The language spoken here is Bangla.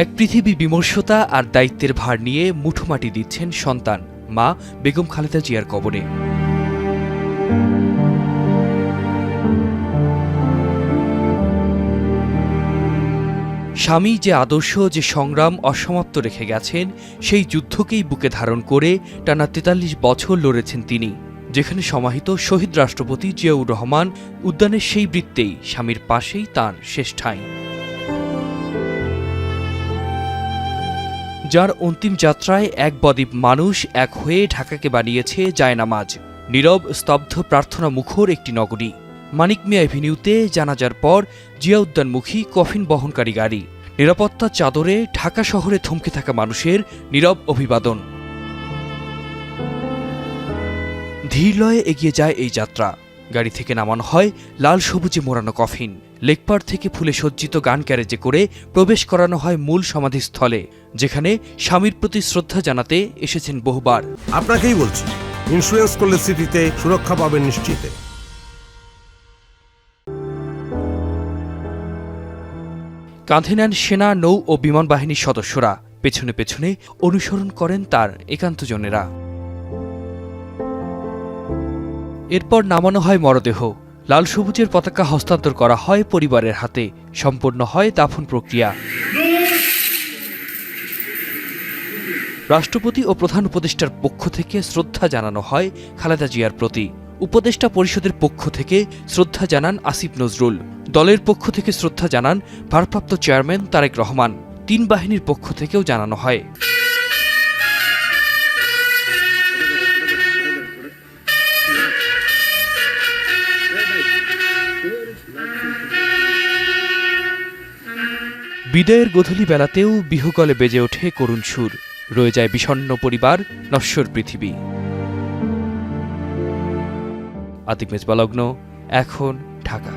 এক পৃথিবী বিমর্ষতা আর দায়িত্বের ভার নিয়ে মুঠোমাটি দিচ্ছেন সন্তান মা বেগম খালেদা জিয়ার কবরে। স্বামী যে আদর্শ, যে সংগ্রাম অসমাপ্ত রেখে গেছেন, সেই যুদ্ধকেই বুকে ধারণ করে টানা ৪৩ বছর লড়েছেন তিনি। যেখানে সমাহিত শহীদ রাষ্ট্রপতি জিয়াউর রহমান উদ্যানের সেই বৃত্তেই স্বামীর পাশেই তাঁর শেষ ঠাঁই। যার অন্তিম যাত্রায় এক বদ্বীপ মানুষ এক হয়ে ঢাকাকে বানিয়েছে জায়নামাজ, নীরব স্তব্ধ প্রার্থনা মুখর একটি নগরী। মানিক মিয়া এভিনিউতে জানাজার পর জিয়া উদ্যানমুখী কফিন বহনকারী গাড়ি, নিরাপত্তার চাদরে ঢাকা শহরে থমকে থাকা মানুষের নীরব অভিবাদন। ধীরলয়ে এগিয়ে যায় এই যাত্রা। গাড়ি থেকে নামানো হয় লাল সবুজে মোড়ানো কফিন, লেকপাড় থেকে ফুলে সজ্জিত গান ক্যারেজে করে প্রবেশ করানো হয় মূল সমাধিস্থলে, যেখানে স্বামীর প্রতি শ্রদ্ধা জানাতে এসেছেন বহুবার। আপনাকেই বলছি, ইন্স্যুরেন্স করলে সিটিতে সুরক্ষা পাবেন নিশ্চিতে। কাঁধে নেন সেনা, নৌ ও বিমান বাহিনীর সদস্যরা, পেছনে পেছনে অনুসরণ করেন তার একান্তজনেরা। এরপর নামানো হয় মরদেহ, লাল সবুজের পতাকা হস্তান্তর করা হয় পরিবারের হাতে, সম্পন্ন হয় দাফন প্রক্রিয়া। রাষ্ট্রপতি ও প্রধান উপদেষ্টার পক্ষ থেকে শ্রদ্ধা জানানো হয় খালেদা জিয়ার প্রতি। উপদেষ্টা পরিষদের পক্ষ থেকে শ্রদ্ধা জানান আসিফ নজরুল, দলের পক্ষ থেকে শ্রদ্ধা জানান ভারপ্রাপ্ত চেয়ারম্যান তারেক রহমান, ৩ বাহিনীর পক্ষ থেকেও জানানো হয়। বিদায়ের গোধূলি বেলাতেও বিহুগলে বেজে ওঠে করুণ সুর, রয়ে যায় বিষণ্ণ পরিবার, নশ্বর পৃথিবী। আতিক মেজবালগ্ন, এখন ঢাকা।